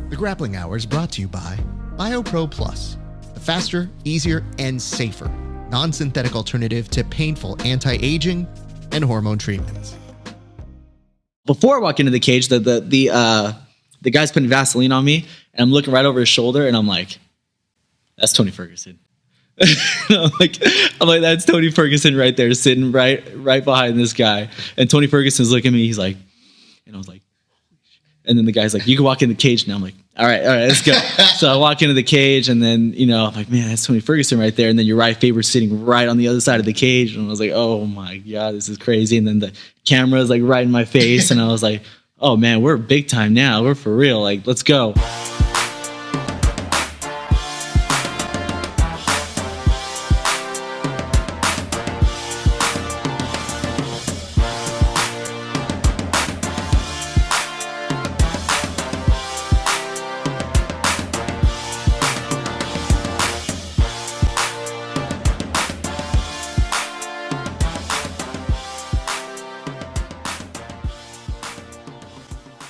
The Grappling Hour is brought to you by BioPro Plus, the faster, easier, and safer non-synthetic alternative to painful anti-aging and hormone treatments. Before I walk into the cage, the guy's putting Vaseline on me, and I'm looking right over his shoulder, and I'm like, "That's Tony Ferguson." I'm like, "That's Tony Ferguson right there, sitting right behind this guy." And Tony Ferguson's looking at me. He's like, and I was like, and then the guy's like, "You can walk in the cage now." I'm like, all right, let's go. So I walk into the cage, and then, I'm like, man, that's Tony Ferguson right there. And then URIJAH sitting right on the other side of the cage. And I was like, oh my God, this is crazy. And then the camera's like right in my face. And I was like, oh man, we're big time now. We're for real. Like, let's go.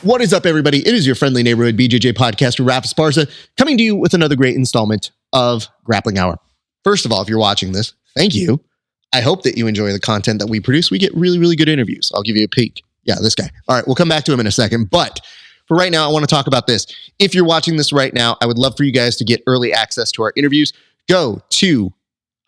What is up, everybody? It is your friendly neighborhood BJJ podcaster, Rafa Esparza, coming to you with another great installment of Grappling Hour. First of all, if you're watching this, thank you. I hope that you enjoy the content that we produce. We get really, really good interviews. I'll give you a peek. Yeah, this guy. All right, we'll come back to him in a second. But for right now, I want to talk about this. If you're watching this right now, I would love for you guys to get early access to our interviews. Go to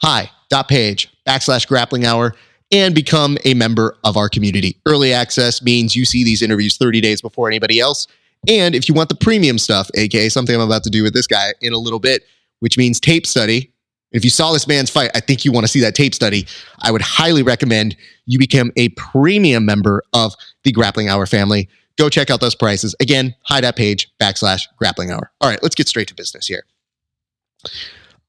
HY.PAGE/Grappling Hour and become a member of our community. Early access means you see these interviews 30 days before anybody else. And if you want the premium stuff, aka something I'm about to do with this guy in a little bit, which means tape study. If you saw this man's fight, I think you want to see that tape study. I would highly recommend you become a premium member of the Grappling Hour family. Go check out those prices. Again, HY.PAGE/Grappling Hour. All right, let's get straight to business here.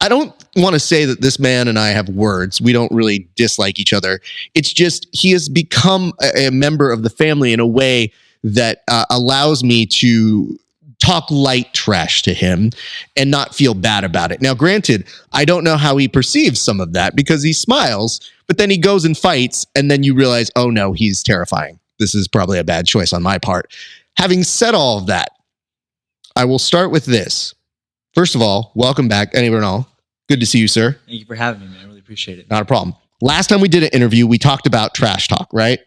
I don't want to say that this man and I have words. We don't really dislike each other. It's just he has become a member of the family in a way that allows me to talk light trash to him and not feel bad about it. Now, granted, I don't know how he perceives some of that because he smiles, but then he goes and fights, and then you realize, oh no, he's terrifying. This is probably a bad choice on my part. Having said all of that, I will start with this. First of all, welcome back, Bernal. Good to see you, sir. Thank you for having me, man. I really appreciate it. Not a problem. Last time we did an interview, we talked about trash talk, right?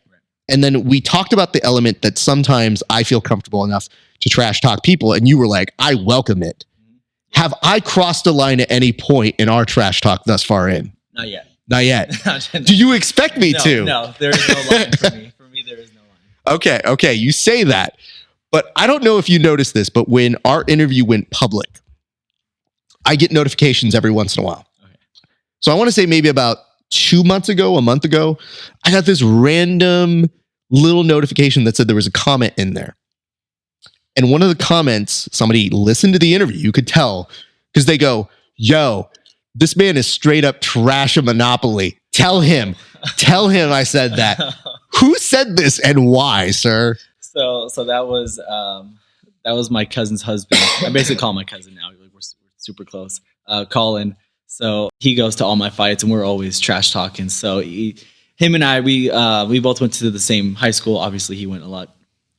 And then we talked about the element that sometimes I feel comfortable enough to trash talk people, and you were like, I welcome it. Mm-hmm. Have I crossed a line at any point in our trash talk thus far in? Not yet. Not yet. Do you expect me to? No, there is no line for me. For me, there is no line. Okay, you say that. But I don't know if you noticed this, but when our interview went public, I get notifications every once in a while. Okay. So I want to say maybe about 2 months ago, a month ago, I got this random little notification that said there was a comment in there. And one of the comments, somebody listened to the interview, you could tell, because they go, yo, this man is straight up trash a Monopoly. Tell him I said that. Who said this and why, sir? So that was my cousin's husband. I basically call him my cousin now. We're super close. Colin. So he goes to all my fights, and we're always trash talking. So him and I, we both went to the same high school. Obviously, he went a lot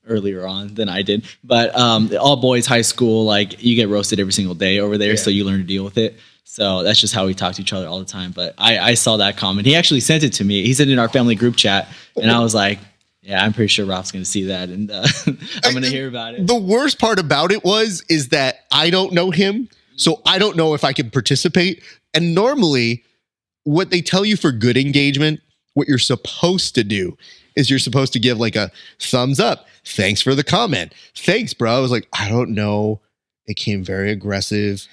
earlier on than I did. But all boys high school, like you get roasted every single day over there, so you learn to deal with it. So that's just how we talk to each other all the time. But I saw that comment. He actually sent it to me. He sent it in our family group chat, and I was like, yeah, I'm pretty sure Ralph's going to see that, and I'm going to hear about it. The worst part about it is that I don't know him, so I don't know if I can participate. And normally, what they tell you for good engagement, what you're supposed to do is you're supposed to give like a thumbs up. Thanks for the comment. Thanks, bro. I was like, I don't know. It came very aggressive.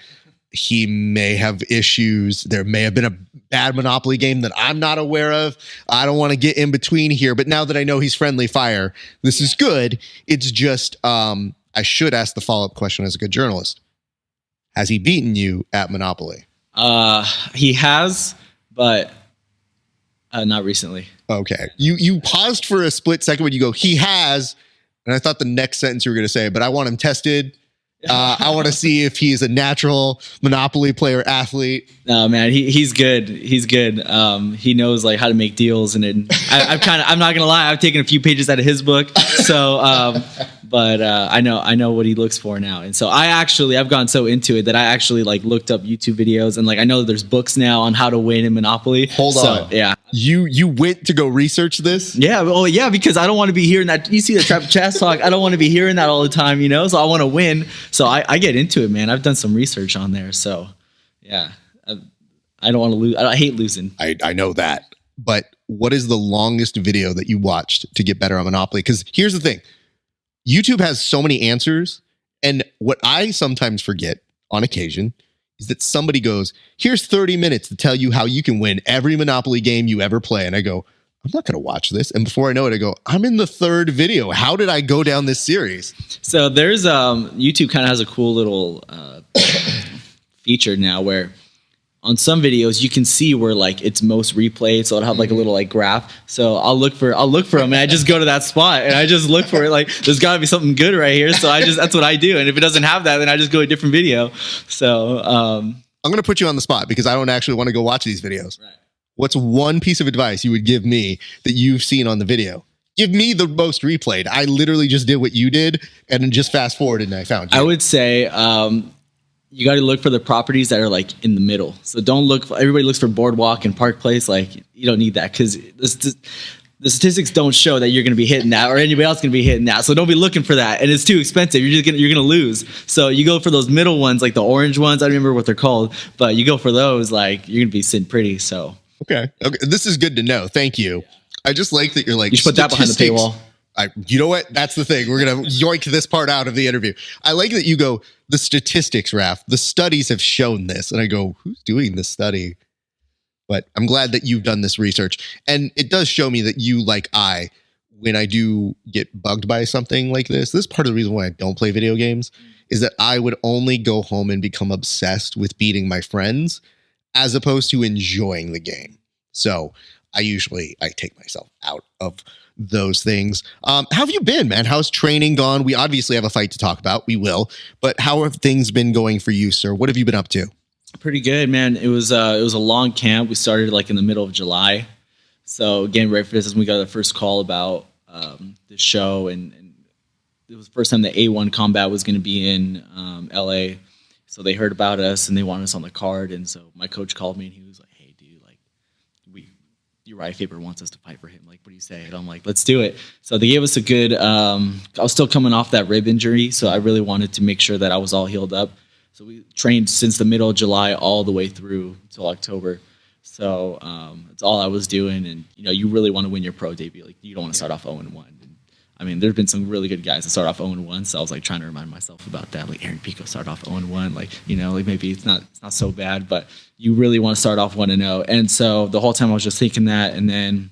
He may have issues. There may have been a bad Monopoly game that I'm not aware of. I don't want to get in between here. But now that I know he's friendly fire, this is good. It's just, I should ask the follow-up question as a good journalist. Has he beaten you at Monopoly? He has, but not recently. Okay. You paused for a split second when you go, he has, and I thought the next sentence you were going to say, but I want him tested I want to see if he's a natural Monopoly player athlete. No, man, he's good. He's good. He knows like how to make deals, and I'm not gonna lie, I've taken a few pages out of his book. So, but I know what he looks for now, and so I've gone so into it that I actually like looked up YouTube videos, and like I know that there's books now on how to win in Monopoly. Hold on, yeah. You went to go research this? Yeah, well, yeah, because I don't want to be hearing that. You see the trap chess talk. I don't want to be hearing that all the time, you know. So I want to win. So I get into it, man. I've done some research on there. So yeah, I don't want to lose. I hate losing. I know that. But what is the longest video that you watched to get better on Monopoly? Because here's the thing: YouTube has so many answers, and what I sometimes forget on occasion is that somebody goes, here's 30 minutes to tell you how you can win every Monopoly game you ever play. And I go, I'm not going to watch this. And before I know it, I go, I'm in the third video. How did I go down this series? So there's YouTube kind of has a cool little feature now where on some videos you can see where like it's most replayed, so it'll have like a little like graph. So I'll look for them, and I just go to that spot and I just look for it. Like there's got to be something good right here, so that's what I do. And if it doesn't have that, then I just go to a different video. So I'm gonna put you on the spot because I don't actually want to go watch these videos. Right. What's one piece of advice you would give me that you've seen on the video? Give me the most replayed. I literally just did what you did and then just fast forwarded and I found you. I would say you got to look for the properties that are like in the middle. So don't look for, everybody looks for Boardwalk and Park Place. Like you don't need that because the statistics don't show that you're going to be hitting that or anybody else going to be hitting that. So don't be looking for that. And it's too expensive. You're going to lose. So you go for those middle ones, like the orange ones. I don't remember what they're called, but you go for those, like you're going to be sitting pretty. So. Okay. This is good to know. Thank you. I just like that you're like, you should put that behind the paywall. You know what? That's the thing. We're going to yoink this part out of the interview. I like that you go, the statistics, Raph, the studies have shown this. And I go, who's doing this study? But I'm glad that you've done this research. And it does show me that you, like when I do get bugged by something like this is part of the reason why I don't play video games, is that I would only go home and become obsessed with beating my friends as opposed to enjoying the game. So I take myself out of those things. How have you been, man? How's training gone? We obviously have a fight to talk about. We will. But how have things been going for you, sir? What have you been up to? Pretty good, man. It was a long camp. We started like in the middle of July. So getting ready for this, we got the first call about the show, and it was the first time the A1 combat was going to be in LA. So they heard about us and they wanted us on the card. And so my coach called me and he was like, "Hey, dude, like URIJAH FABER wants us to fight for him. Like, what do you say?" And I'm like, "Let's do it." So they gave us a good. I was still coming off that rib injury, so I really wanted to make sure that I was all healed up. So we trained since the middle of July all the way through till October. So it's all I was doing. And you really want to win your pro debut. Like you don't want to start off 0-1. I mean, there's been some really good guys that start off 0-1, so I was like trying to remind myself about that. Like Aaron Pico started off 0-1, like like maybe it's not so bad, but you really want to start off 1-0. And so the whole time I was just thinking that, and then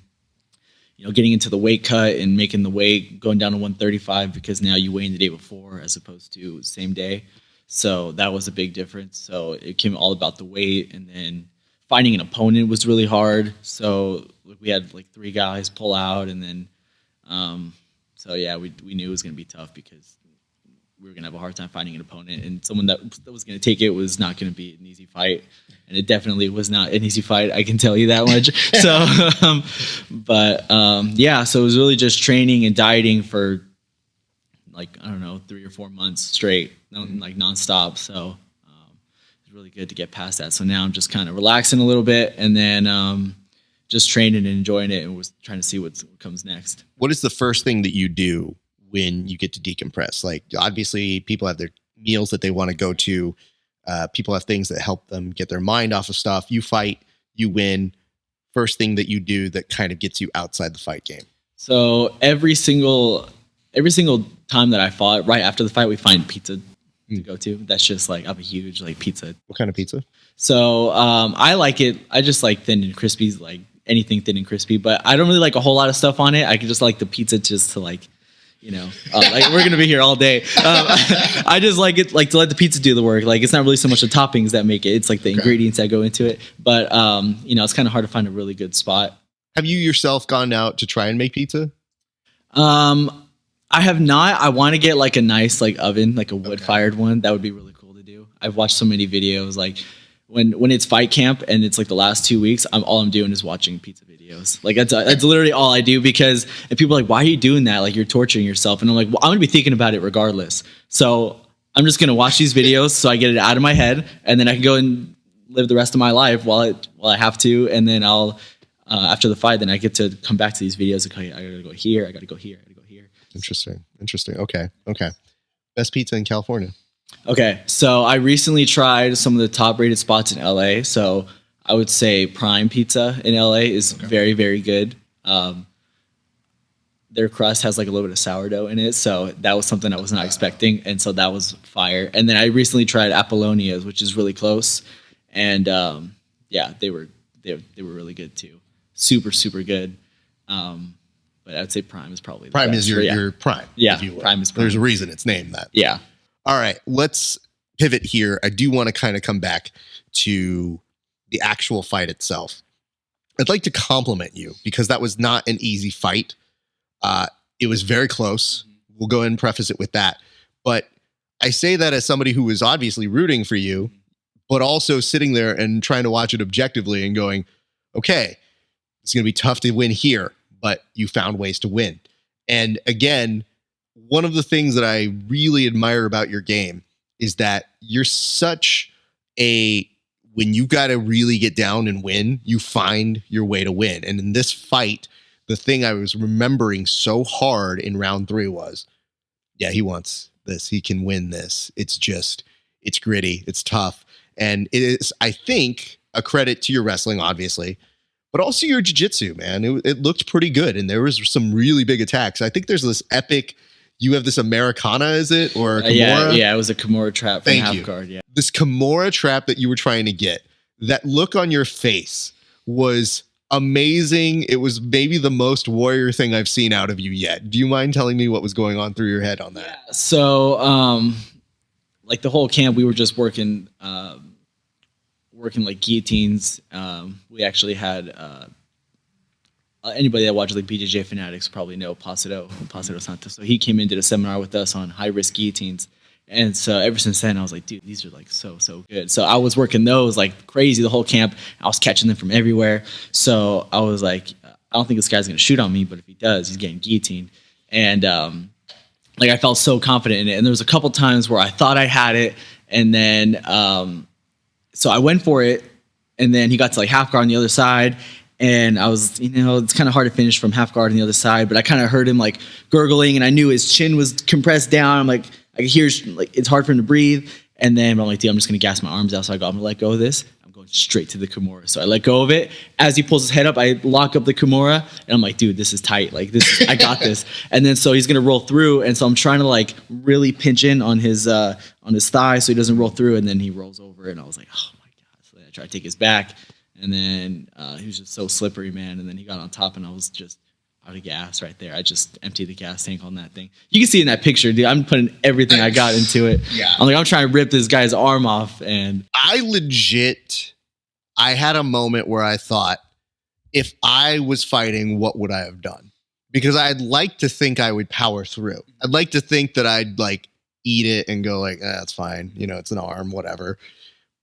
getting into the weight cut and making the weight, going down to 135 because now you weigh in the day before as opposed to same day. So that was a big difference. So it came all about the weight, and then finding an opponent was really hard. So we had like 3 guys pull out, and then. So yeah, we knew it was going to be tough because we were going to have a hard time finding an opponent, and someone that was going to take it was not going to be an easy fight, and it definitely was not an easy fight. I can tell you that much. So, yeah, so it was really just training and dieting for like 3 or 4 months straight, like nonstop. So it was really good to get past that. So now I'm just kind of relaxing a little bit, and then. Just training and enjoying it, and was trying to see what comes next. What is the first thing that you do when you get to decompress? Like, obviously, people have their meals that they want to go to. People have things that help them get their mind off of stuff. You fight, you win. First thing that you do that kind of gets you outside the fight game. So every single time that I fought, right after the fight, we find pizza to go to. That's just like, I'm a huge like pizza. What kind of pizza? So I like it. I just like thin and crispy, like anything thin and crispy, but I don't really like a whole lot of stuff on it. I could just like the pizza just to like, like we're going to be here all day. I just like it, like to let the pizza do the work. Like it's not really so much the toppings that make it. It's like the ingredients that go into it. But, it's kind of hard to find a really good spot. Have you yourself gone out to try and make pizza? I I have not. I want to get like a nice like oven, like a wood fired one. That would be really cool to do. I've watched so many videos like when it's fight camp and it's like the last 2 weeks, all I'm doing is watching pizza videos. Like that's literally all I do because and people are like, why are you doing that? Like you're torturing yourself. And I'm like, well, I'm gonna be thinking about it regardless. So I'm just gonna watch these videos so I get it out of my head, and then I can go and live the rest of my life while I have to, and then I'll after the fight, then I get to come back to these videos and okay, I gotta go here, I gotta go here, I gotta go here. Interesting. Okay. Best pizza in California. Okay, so I recently tried some of the top rated spots in LA. So I would say Prime Pizza in LA is very, very good. Their crust has like a little bit of sourdough in it, so that was something I was not expecting, and so that was fire. And then I recently tried Apollonia's, which is really close, and yeah, they were really good too. Super, super good. But I'd say Prime is probably the Prime best. is your Prime. Yeah, if you will. Prime is Prime. There's a reason it's named that. Yeah. All right, let's pivot here. I do want to kind of come back to the actual fight itself. I'd like to compliment you because that was not an easy fight. It was very close. We'll go ahead and preface it with that. But I say that as somebody who was obviously rooting for you, but also sitting there and trying to watch it objectively and going, okay, it's going to be tough to win here, but you found ways to win. And again, one of the things that I really admire about your game is that you're such when you got to really get down and win, you find your way to win. And in this fight, the thing I was remembering so hard in round 3 was, yeah, he wants this. He can win this. It's gritty. It's tough. And it is, I think, a credit to your wrestling, obviously, but also your jiu-jitsu, man. It looked pretty good. And there was some really big attacks. I think there's this epic, you have this Americana, is it? Or a Kimura? Yeah, it was a Kimura trap from half guard. Yeah. This Kimura trap that you were trying to get, that look on your face was amazing. It was maybe the most warrior thing I've seen out of you yet. Do you mind telling me what was going on through your head on that? Yeah, so, like the whole camp, we were just working like guillotines. We actually had anybody that watches like BJJ Fanatics probably know Placido Santos. So he came in, did a seminar with us on high risk guillotines. And so ever since then, I was like, dude, these are like so good. So I was working those like crazy the whole camp. I was catching them from everywhere. So I was like, I don't think this guy's going to shoot on me, but if he does, he's getting guillotined. And like I felt so confident in it. And there was a couple times where I thought I had it. And then so I went for it. And then he got to like half guard on the other side. And I was, it's kind of hard to finish from half guard on the other side. But I kind of heard him like gurgling. And I knew his chin was compressed down. I'm like, I could hear like it's hard for him to breathe, and then I'm like, dude, I'm just gonna gas my arms out. So I'm gonna let go of this. I'm going straight to the Kimura. So I let go of it. As he pulls his head up, I lock up the Kimura, and I'm like, dude, this is tight. Like I got this. And then so he's gonna roll through, and so I'm trying to like really pinch in on his thigh so he doesn't roll through, and then he rolls over, and I was like, oh my god. So then I tried to take his back, and then he was just so slippery, man. And then he got on top, and I was just out of gas right there. I just emptied the gas tank on that thing. You can see in that picture, dude, I'm putting everything I got into it. Yeah. I'm trying to rip this guy's arm off. And I had a moment where I thought, if I was fighting, what would I have done? Because I'd like to think I would power through. I'd like to think that I'd like eat it and go like, that's fine. It's an arm, whatever.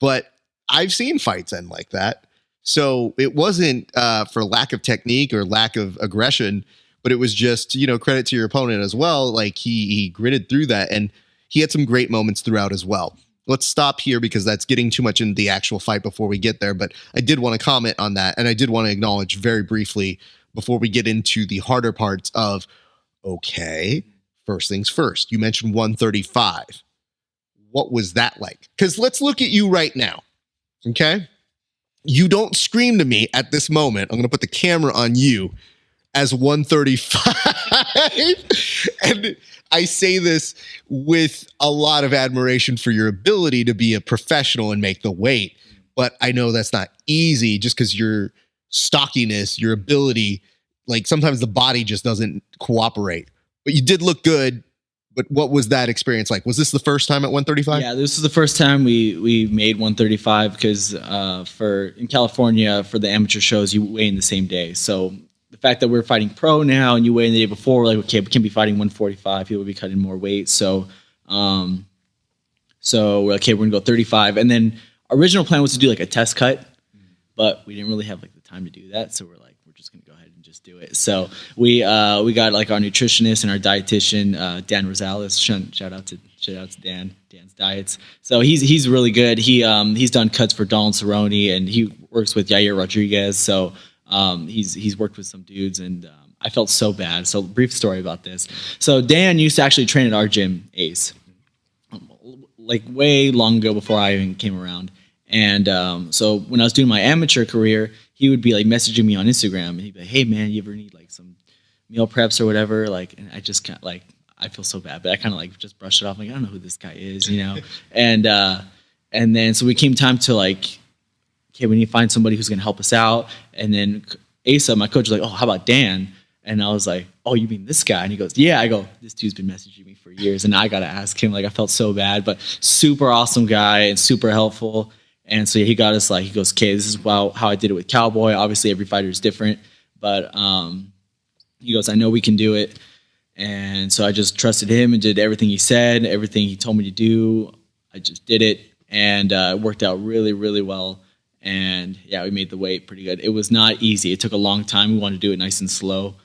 But I've seen fights end like that. So it wasn't for lack of technique or lack of aggression, but it was just, credit to your opponent as well. Like he gritted through that, and he had some great moments throughout as well. Let's stop here because that's getting too much into the actual fight before we get there. But I did want to comment on that, and I did want to acknowledge very briefly before we get into the harder parts of, okay, first things first. You mentioned 135. What was that like? Because let's look at you right now, okay? You don't scream to me at this moment. I'm going to put the camera on you as 135. And I say this with a lot of admiration for your ability to be a professional and make the weight. But I know that's not easy just because your stockiness, your ability, like sometimes the body just doesn't cooperate. But you did look good. But what was that experience like? Was this the first time at 135? Yeah, this was the first time we made 135 because in California, for the amateur shows, you weigh in the same day. So the fact that we're fighting pro now and you weigh in the day before, we're like, okay, we can be fighting 145. People will be cutting more weight. So we're like, okay, we're gonna go 35. And then our original plan was to do like a test cut, but we didn't really have like the time to do that. So we're like, we're just gonna go ahead and just do it. So we got like our nutritionist and our dietitian, Dan Rosales. Shout out to Dan. Dan's diets. So he's really good. He's done cuts for Donald Cerrone, and he works with Yair Rodriguez. So he's worked with some dudes, and I felt so bad. So brief story about this. So Dan used to actually train at our gym, Ace, like way long ago before I even came around. And so when I was doing my amateur career, he would be like messaging me on Instagram, and he'd be like, "Hey man, you ever need like some meal preps or whatever?" Like, and I just kind of like, I feel so bad, but I kind of like just brushed it off. Like, I don't know who this guy is, you know? And then, so we came time to like, okay, we need to find somebody who's going to help us out. And then Asa, my coach, was like, "Oh, how about Dan?" And I was like, "Oh, you mean this guy?" And he goes, "Yeah." I go, "This dude's been messaging me for years." And I got to ask him. Like, I felt so bad, but super awesome guy and super helpful. And so he got us like, he goes, "Okay, this is how I did it with Cowboy. Obviously every fighter is different, but he goes, I know we can do it." And so I just trusted him and did everything he said, everything he told me to do. I just did it, and it worked out really, really well. And yeah, we made the weight pretty good. It was not easy. It took a long time. We wanted to do it nice and slow.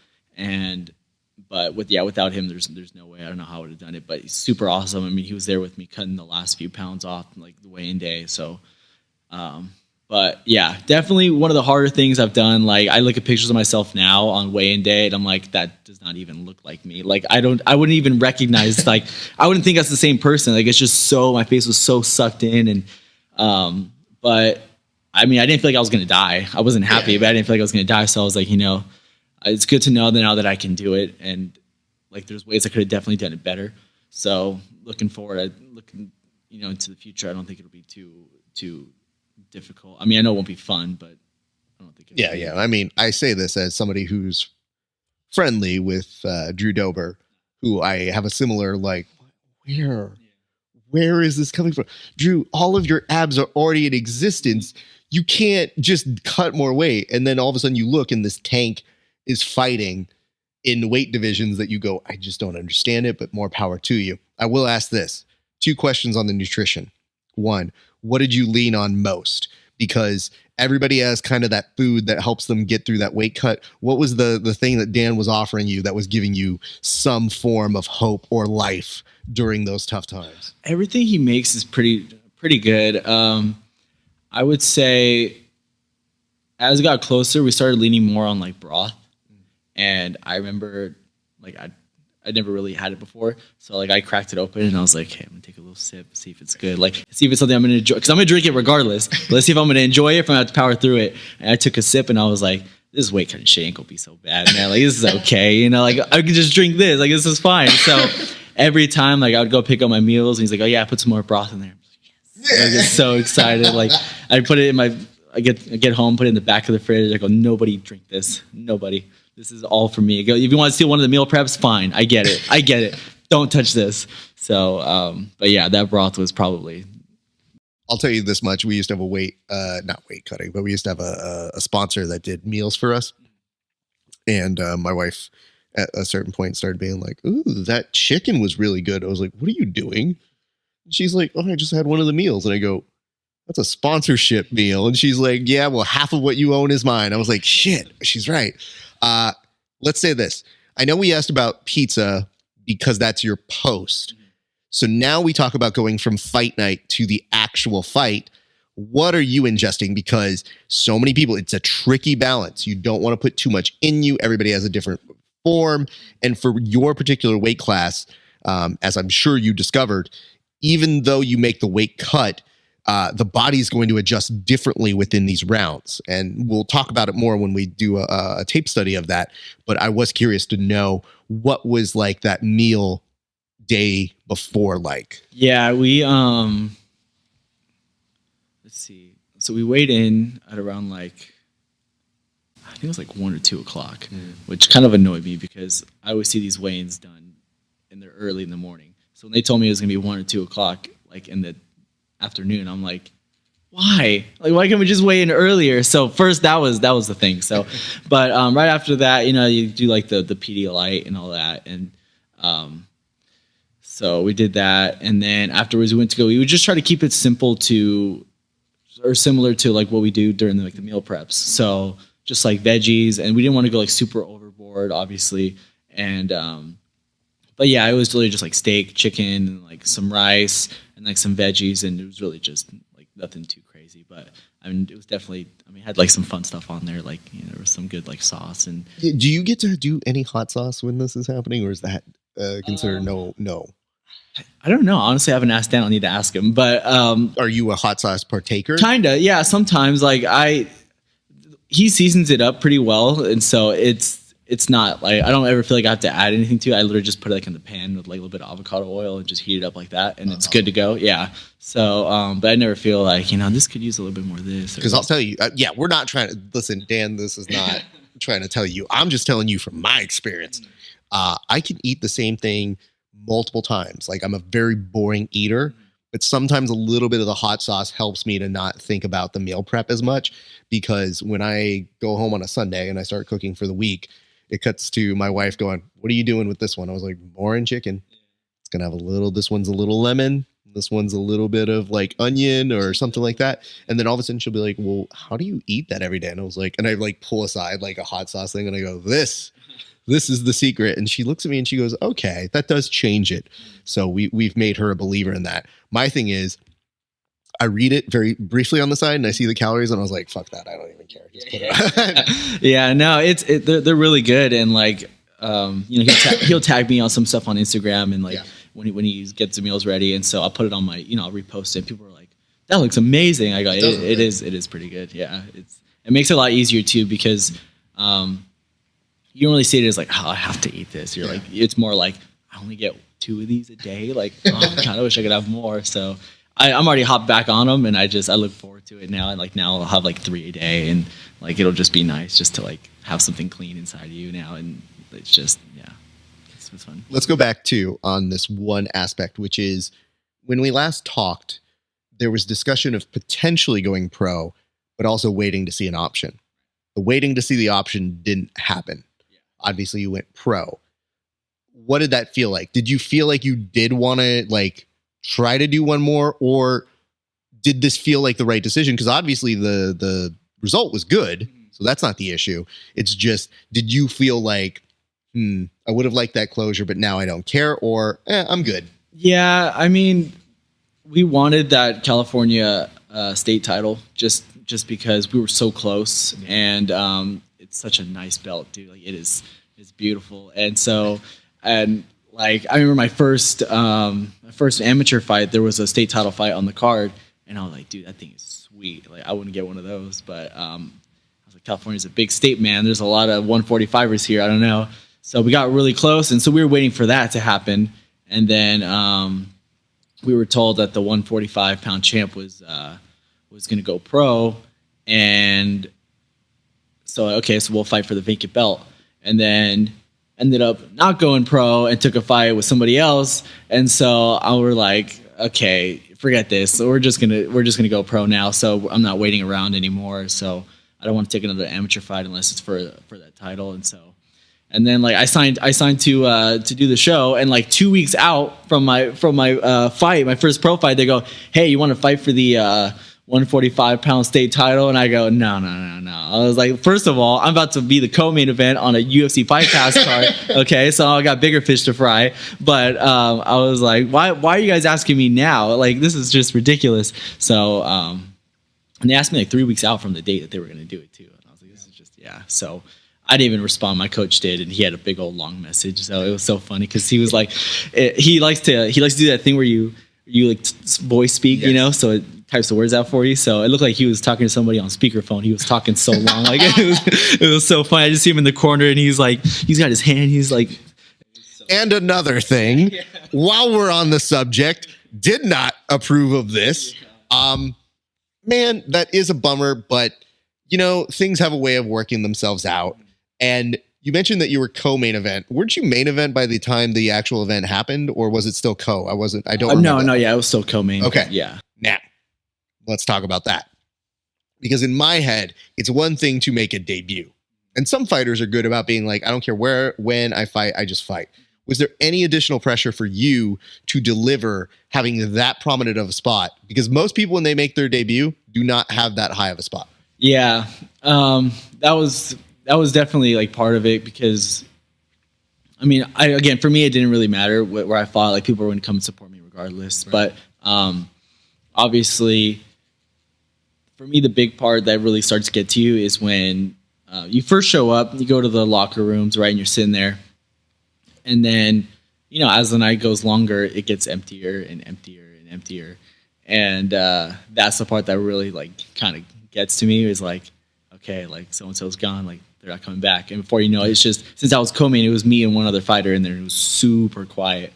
But without him, there's no way. I don't know how I would have done it, but he's super awesome. I mean, he was there with me cutting the last few pounds off, like the weigh-in day. So, but yeah, definitely one of the harder things I've done. Like, I look at pictures of myself now on weigh-in day, and I'm like, that does not even look like me. Like, I wouldn't even recognize, like, I wouldn't think that's the same person. Like, it's just so, my face was so sucked in. And, but I mean, I didn't feel like I was going to die. I wasn't happy, but I didn't feel like I was going to die. So I was like, you know, it's good to know that now that I can do it. And like, there's ways I could have definitely done it better. So looking forward, you know, into the future, I don't think it'll be too difficult. I mean, I know it won't be fun, but I don't think it'll be. Yeah. I mean, I say this as somebody who's friendly with Drew Dober, who I have a similar, like, where is this coming from? Drew, all of your abs are already in existence. You can't just cut more weight. And then all of a sudden you look and this tank is fighting in weight divisions that you go, I just don't understand it, but more power to you. I will ask this. 2 questions on the nutrition. 1, what did you lean on most? Because everybody has kind of that food that helps them get through that weight cut. What was the thing that Dan was offering you that was giving you some form of hope or life during those tough times? Everything he makes is pretty good. I would say as it got closer, we started leaning more on like broth. And I remember, like, I never really had it before. So, like, I cracked it open, and I was like, hey, I'm going to take a little sip, see if it's good. Like, see if it's something I'm going to enjoy. Because I'm going to drink it regardless. But let's see if I'm going to enjoy it, if I'm going to have to power through it. And I took a sip, and I was like, this weight cutting shit ain't going to be so bad, man. Like, this is okay. You know, like, I could just drink this. Like, this is fine. So, every time, like, I would go pick up my meals, and he's like, oh, yeah, put some more broth in there. Yes. I get so excited. Like, I put it in I get home, put it in the back of the fridge. I go, nobody drink this. Nobody. This is all for me. I go, if you want to steal one of the meal preps, fine. I get it. Don't touch this. So, but yeah, that broth was probably. I'll tell you this much. We used to have not weight cutting, but we used to have a sponsor that did meals for us. And my wife at a certain point started being like, ooh, that chicken was really good. I was like, what are you doing? And she's like, oh, I just had one of the meals. And I go, that's a sponsorship meal. And she's like, yeah, well, half of what you own is mine. I was like, shit, she's right. Let's say this. I know we asked about pizza because that's your post. So now we talk about going from fight night to the actual fight. What are you ingesting? Because so many people, it's a tricky balance. You don't want to put too much in you. Everybody has a different form. And for your particular weight class, as I'm sure you discovered, even though you make the weight cut, the body is going to adjust differently within these rounds. And we'll talk about it more when we do a tape study of that. But I was curious to know what was like that meal day before like. Yeah, we, let's see. So we weighed in at around like, I think it was like 1 or 2 o'clock, which kind of annoyed me because I always see these weigh-ins done early in the morning. So when they told me it was going to be 1 or 2 o'clock, like in the afternoon, I'm like, why? Like, why can't we just weigh in earlier? So first that was the thing. So, but right after that, you do like the Pedialyte and all that. And so we did that. And then afterwards we went to go, we would just try to keep it simple or similar to like what we do during the meal preps. So just like veggies, and we didn't want to go like super overboard, obviously. And, but yeah, it was really just like steak, chicken, and like some rice and like some veggies. And it was really just like nothing too crazy, but I mean, it was definitely, it had like some fun stuff on there. Like, there was some good like sauce. And do you get to do any hot sauce when this is happening, or is that considered no? I don't know. Honestly, I haven't asked Dan. I'll need to ask him, but, are you a hot sauce partaker? Kinda. Yeah. Sometimes like he seasons it up pretty well. And so it's not like, I don't ever feel like I have to add anything to it. I literally just put it like in the pan with like a little bit of avocado oil and just heat it up like that. And it's good to go. Yeah. So, but I never feel like, this could use a little bit more of this. Because I'll tell you, we're not trying to, listen, Dan, this is not trying to tell you. I'm just telling you from my experience. I can eat the same thing multiple times. Like, I'm a very boring eater, but sometimes a little bit of the hot sauce helps me to not think about the meal prep as much, because when I go home on a Sunday and I start cooking for the week, it cuts to my wife going, "What are you doing with this one?" I was like, "Boring chicken. It's going to have this one's a little lemon. This one's a little bit of like onion or something like that." And then all of a sudden she'll be like, "Well, how do you eat that every day?" And I was like, and I like pull aside like a hot sauce thing and I go, this is the secret. And she looks at me and she goes, "Okay, that does change it." So we've made her a believer in that. My thing is, I read it very briefly on the side and I see the calories and I was like, fuck that. I don't even care. Just put it on. Yeah, no, they're really good. And like, he'll tag me on some stuff on Instagram and like when he gets the meals ready. And so I'll put it on my, I'll repost it. People are like, "That looks amazing." I go, it is pretty good. Yeah. It makes it a lot easier too, because, you don't really see it as like, "Oh, I have to eat this." You're like, it's more like, I only get 2 of these a day. Like, oh God, I wish I could have more. So I'm already hopped back on them, and I look forward to it now. And like now I'll have like 3 a day, and like it'll just be nice just to like have something clean inside of you now. And it's just it's fun. Let's go back to on this one aspect, which is when we last talked, there was discussion of potentially going pro, but also waiting to see an option. The waiting to see the option didn't happen. Obviously, you went pro. What did that feel like? Did you feel like you did want to like try to do one more, or did this feel like the right decision? Because obviously the result was good, so that's not the issue. It's just, did you feel like, I would have liked that closure, but now I don't care, or I'm good? Yeah, I mean, we wanted that California state title just because we were so close, and it's such a nice belt, dude. Like it's beautiful. And so, and like, I remember my first amateur fight, there was a state title fight on the card, and I was like, dude, that thing is sweet. Like, I wouldn't get one of those, but I was like, California's a big state, man. There's a lot of 145ers here. I don't know. So we got really close, and so we were waiting for that to happen. And then we were told that the 145-pound champ was going to go pro, and so okay, so we'll fight for the vacant belt. And then ended up not going pro and took a fight with somebody else. And so I were like, okay, forget this. So we're just gonna go pro now. So I'm not waiting around anymore. So I don't want to take another amateur fight unless it's for that title. And then like I signed to do the show, and like 2 weeks out from my fight, my first pro fight, they go, "Hey, you want to fight for the 145-pound state title?" And I go, no. I was like, first of all, I'm about to be the co-main event on a UFC Fight Pass card. Okay, so I got bigger fish to fry. But I was like, why are you guys asking me now? Like, this is just ridiculous. So, and they asked me like 3 weeks out from the date that they were going to do it too. And I was like, this is just, So I didn't even respond. My coach did, and he had a big old long message. So it was so funny because he was like, he likes to do that thing where you like voice speak, so it types the words out for you. So it looked like he was talking to somebody on speakerphone. He was talking so long, like it was so funny. I just see him in the corner, and he's like, he's got his hand, he's like. And another thing, while we're on the subject, did not approve of this. Man, that is a bummer, but things have a way of working themselves out. And you mentioned that you were co-main event. Weren't you main event by the time the actual event happened, or was it still co? I don't remember. No, yeah, it was still co-main. Okay. Yeah. Now, let's talk about that. Because in my head, it's one thing to make a debut. And some fighters are good about being like, I don't care where, when I fight, I just fight. Was there any additional pressure for you to deliver having that prominent of a spot? Because most people, when they make their debut, do not have that high of a spot. Yeah. That was definitely like part of it, because I mean, again, for me, it didn't really matter where I fought. Like, people were going to come and support me regardless. Right. But obviously, for me, the big part that really starts to get to you is when you first show up, you go to the locker rooms, right, and you're sitting there. And then, you know, as the night goes longer, it gets emptier and emptier and emptier. And that's the part that really, like, kind of gets to me, is like, okay, like, so-and-so's gone, like, they're not coming back. And before you know it, it's just, since I was co-main, it was me and one other fighter in there, and it was super quiet.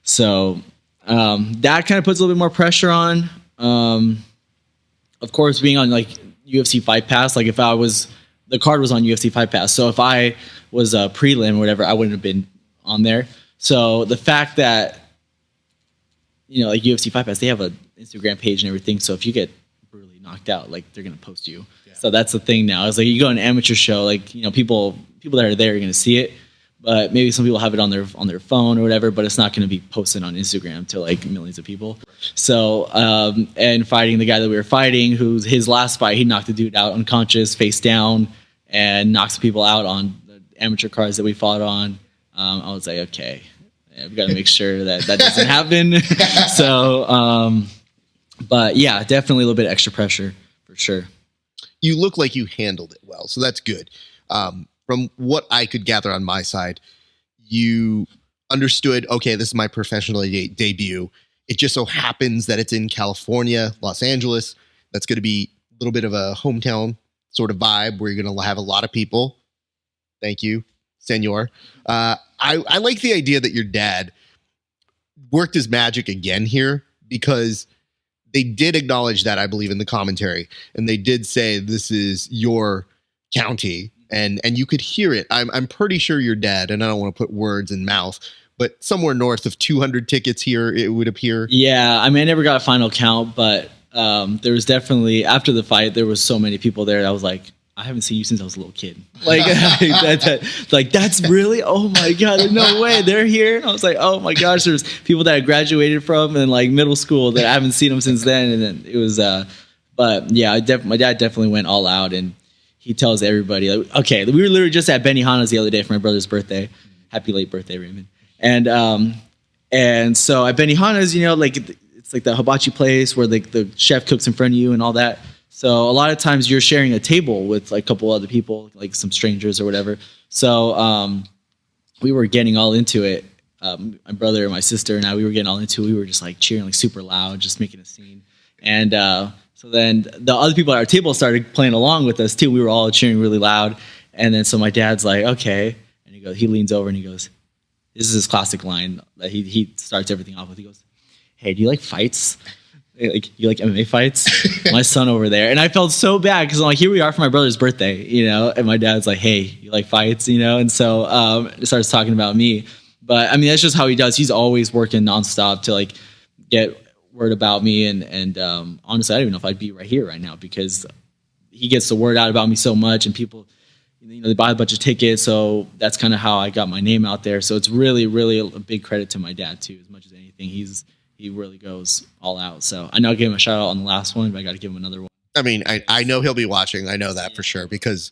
So that kind of puts a little bit more pressure on. Of course, being on, like, UFC Fight Pass, like, if I was, the card was on UFC Fight Pass, so if I was a prelim or whatever, I wouldn't have been on there. So the fact that, you know, like, UFC Fight Pass, they have an Instagram page and everything, so if you get brutally knocked out, like, they're going to post you. Yeah. So that's the thing now. It's like, you go to an amateur show, like, you know, people that are there are going to see it, but maybe some people have it on their phone or whatever, but it's not going to be posted on Instagram to, like, millions of people. So, and fighting the guy that we were fighting, who's his last fight, he knocked the dude out unconscious, face down, and knocks people out on the amateur cards that we fought on. I was like, okay, yeah, we've got to make sure that doesn't happen. So, but yeah, definitely a little bit of extra pressure for sure. You look like you handled it well, so that's good. From what I could gather on my side, you understood, okay, this is my professional debut. It just so happens that it's in California, Los Angeles. That's going to be a little bit of a hometown sort of vibe where you're going to have a lot of people. Thank you, senor. I like the idea that your dad worked his magic again here, because they did acknowledge that, I believe, in the commentary, and they did say this is your county, and you could hear it. I'm pretty sure your dad, and I don't want to put words in mouth, but somewhere north of 200 tickets here, it would appear. Yeah, I mean, I never got a final count, but there was definitely, after the fight, there was so many people there that I was like, I haven't seen you since I was a little kid. Like, like, that's really, oh my God, no way, they're here. And I was like, oh my gosh, there's people that I graduated from in, like, middle school that I haven't seen them since then. And then it was, but yeah, my dad definitely went all out, and he tells everybody, like, okay, we were literally just at Benihana's the other day for my brother's birthday. Happy late birthday, Raymond. And so at Benihana's, you know, like, it's like the hibachi place where the chef cooks in front of you and all that. So a lot of times you're sharing a table with, like, a couple other people, like some strangers or whatever. So we were getting all into it. My brother and my sister and I, we were getting all into it. We were just, like, cheering, like, super loud, just making a scene. And so then the other people at our table started playing along with us too. We were all cheering really loud. And then so my dad's like, okay. And he leans over and he goes, this is his classic line that he starts everything off with. He goes, hey, do you like fights? Like, you like MMA fights? My son over there. And I felt so bad, because I'm like, here we are for my brother's birthday, you know, and my dad's like, hey, you like fights, you know? And so it starts talking about me. But I mean, that's just how he does. He's always working nonstop to, like, get word about me. And honestly, I don't even know if I'd be right here right now, because he gets the word out about me so much, and people, you know, they buy a bunch of tickets. So that's kind of how I got my name out there. So it's really, really a big credit to my dad too, as much as anything. He really goes all out. So I know I gave him a shout out on the last one, but I got to give him another one. I mean, I know he'll be watching. I know that for sure, because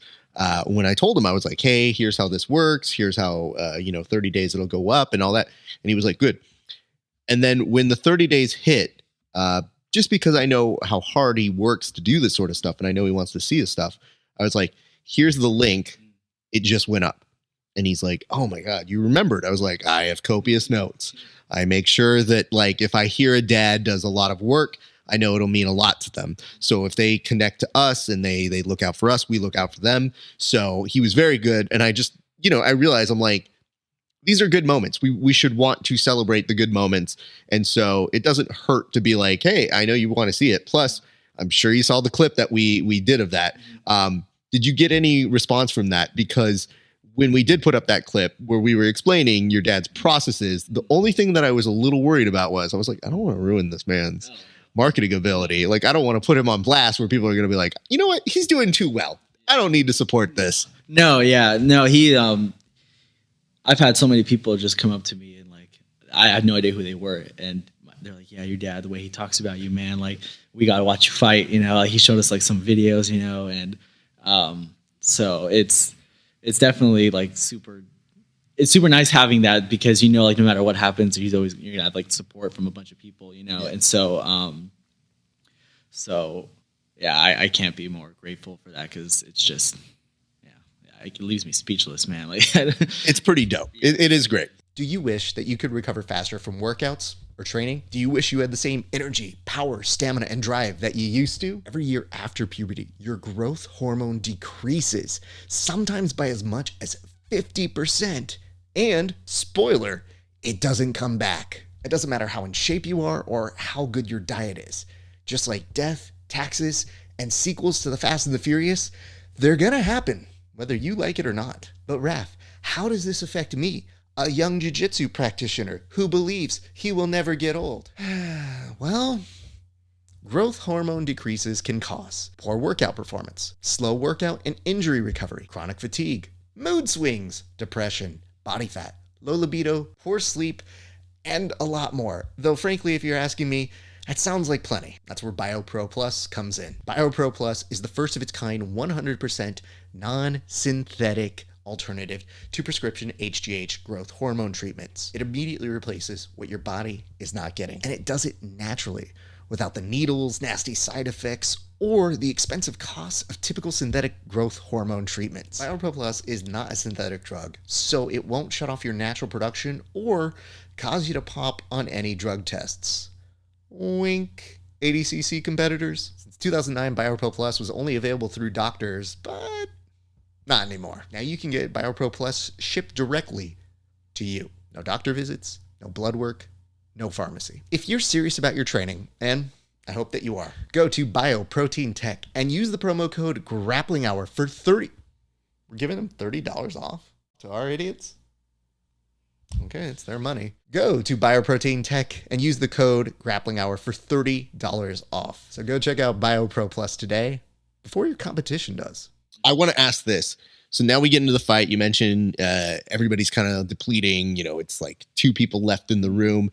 when I told him, I was like, hey, here's how this works. Here's how, 30 days it'll go up and all that. And he was like, good. And then when the 30 days hit, just because I know how hard he works to do this sort of stuff, and I know he wants to see his stuff, I was like, here's the link. It just went up. And he's like, oh my God, you remembered. I was like, I have copious notes. I make sure that, like, if I hear a dad does a lot of work, I know it'll mean a lot to them. So if they connect to us and they look out for us, we look out for them. So he was very good. And I just, I realized, I'm like, these are good moments. We should want to celebrate the good moments. And so it doesn't hurt to be like, hey, I know you want to see it. Plus, I'm sure you saw the clip that we did of that. Did you get any response from that? Because when we did put up that clip where we were explaining your dad's processes, the only thing that I was a little worried about was, I was like, I don't want to ruin this man's marketing ability. Like, I don't want to put him on blast where people are going to be like, you know what? He's doing too well. I don't need to support this. No, he, I've had so many people just come up to me and like, I had no idea who they were. And they're like, yeah, your dad, the way he talks about you, man, like we got to watch you fight, you know, like he showed us like some videos, you know, and, so it's definitely like it's super nice having that because, you know, like no matter what happens, you're going to have like support from a bunch of people, you know? Yeah. And so yeah, I can't be more grateful for that. Cause it's just, it leaves me speechless, man. Like it's pretty dope. It is great. Do you wish that you could recover faster from workouts or training? Do you wish you had the same energy, power, stamina, and drive that you used to? Every year after puberty, your growth hormone decreases, sometimes by as much as 50%. And spoiler, it doesn't come back. It doesn't matter how in shape you are or how good your diet is. Just like death, taxes, and sequels to The Fast and the Furious, they're gonna happen, whether you like it or not. But Raph, how does this affect me, a young jiu-jitsu practitioner who believes he will never get old? Well, growth hormone decreases can cause poor workout performance, slow workout and injury recovery, chronic fatigue, mood swings, depression, body fat, low libido, poor sleep, and a lot more. Though frankly, if you're asking me, that sounds like plenty. That's where BioPro Plus comes in. BioPro Plus is the first of its kind 100% non-synthetic alternative to prescription HGH growth hormone treatments. It immediately replaces what your body is not getting, and it does it naturally without the needles, nasty side effects, or the expensive costs of typical synthetic growth hormone treatments. BioPro Plus is not a synthetic drug, so it won't shut off your natural production or cause you to pop on any drug tests. Wink, ADCC competitors. Since 2009, BioPro Plus was only available through doctors, but not anymore. Now you can get BioPro Plus shipped directly to you. No doctor visits, no blood work, no pharmacy. If you're serious about your training, and I hope that you are, go to Bioprotein Tech and use the promo code GRAPPLINGHOUR for we're giving them $30 off to our idiots. Okay, it's their money. Go to Bioprotein Tech and use the code GRAPPLINGHOUR for $30 off. So go check out BioPro Plus today before your competition does. I want to ask this. So now we get into the fight. You mentioned everybody's kind of depleting. You know, it's like 2 people left in the room.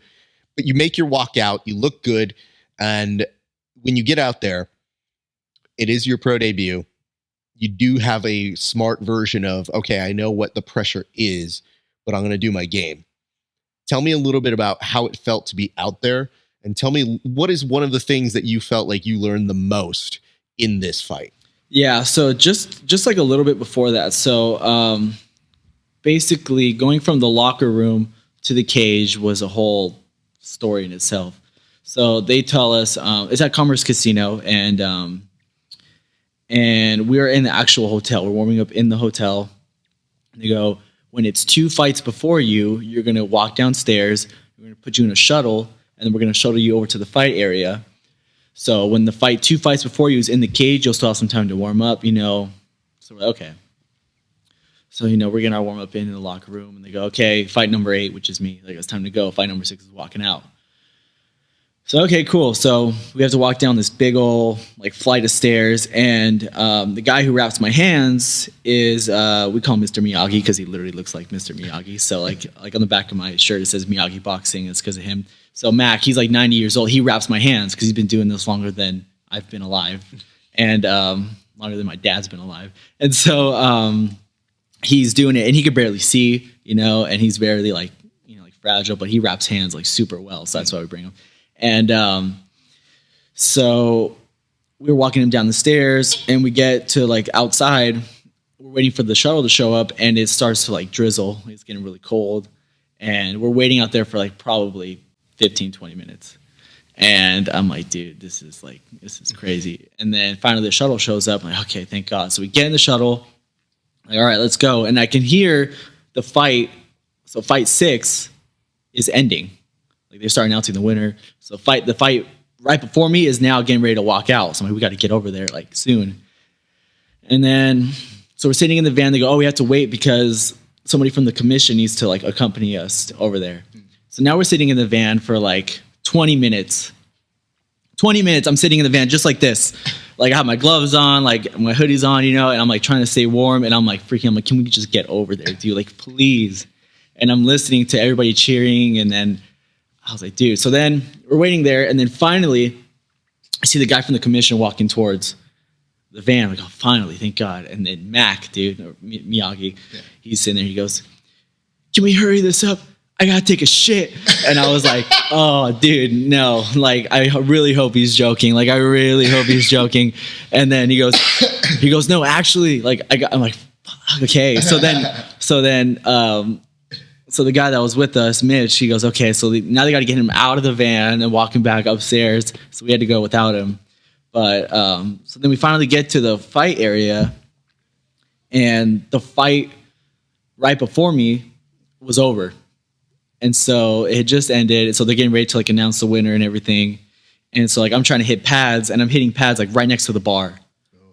But you make your walk out. You look good. And when you get out there, it is your pro debut. You do have a smart version of, okay, I know what the pressure is, but I'm going to do my game. Tell me a little bit about how it felt to be out there, and tell me what is one of the things that you felt like you learned the most in this fight. Yeah, so just like a little bit before that. So basically going from the locker room to the cage was a whole story in itself. So they tell us it's at Commerce Casino, and we're in the actual hotel. We're warming up in the hotel. They go, when it's 2 fights before you, you're going to walk downstairs. We're going to put you in a shuttle, and then we're going to shuttle you over to the fight area. So when the 2 fights before you is in the cage, you'll still have some time to warm up, you know. So we're like, okay. So, you know, we're getting our warm up in the locker room, and they go, okay, fight number 8, which is me. Like, it's time to go. Fight number 6 is walking out. So, okay, cool. So we have to walk down this big old like flight of stairs, and the guy who wraps my hands is we call him Mr. Miyagi because he literally looks like Mr. Miyagi. So like on the back of my shirt it says Miyagi Boxing. It's because of him. So Mac, he's like 90 years old. He wraps my hands because he's been doing this longer than I've been alive, and longer than my dad's been alive. And so he's doing it, and he could barely see, you know, and he's barely like fragile, but he wraps hands like super well. So that's why we bring him. And so we were walking him down the stairs, and we get to like outside. We're waiting for the shuttle to show up, and it starts to like drizzle. It's getting really cold, and we're waiting out there for like probably 15, 20 minutes. And I'm like, dude, this is crazy. And then finally the shuttle shows up. I'm like, okay, thank God. So we get in the shuttle. Like, all right, let's go. And I can hear the fight. So fight 6 is ending. Like they start announcing the winner. So the fight right before me is now getting ready to walk out. So I'm like, we got to get over there like soon. And then, so we're sitting in the van. They go, oh, we have to wait because somebody from the commission needs to like accompany us over there. So now we're sitting in the van for like 20 minutes 20 minutes, I'm sitting in the van just like this. Like I have my gloves on, like my hoodie's on, you know, and I'm like trying to stay warm. And I'm like freaking, I'm like, can we just get over there, dude? Like, please. And I'm listening to everybody cheering. And then I was like, dude. So then we're waiting there. And then finally, I see the guy from the commission walking towards the van. I'm like, oh, finally, thank God. And then Mac, dude, or Miyagi, he's sitting there. He goes, can we hurry this up? I gotta take a shit. And I was like, oh, dude, no. Like, I really hope he's joking. Like, I really hope he's joking. And then he goes, no, actually, like, I'm like, fuck, okay. So the guy that was with us, Mitch, he goes, okay, so now they got to get him out of the van and walk him back upstairs. So we had to go without him. But so then we finally get to the fight area, and the fight right before me was over. And so it had just ended. So they're getting ready to like announce the winner and everything. And so like I'm trying to hit pads, and I'm hitting pads like right next to the bar.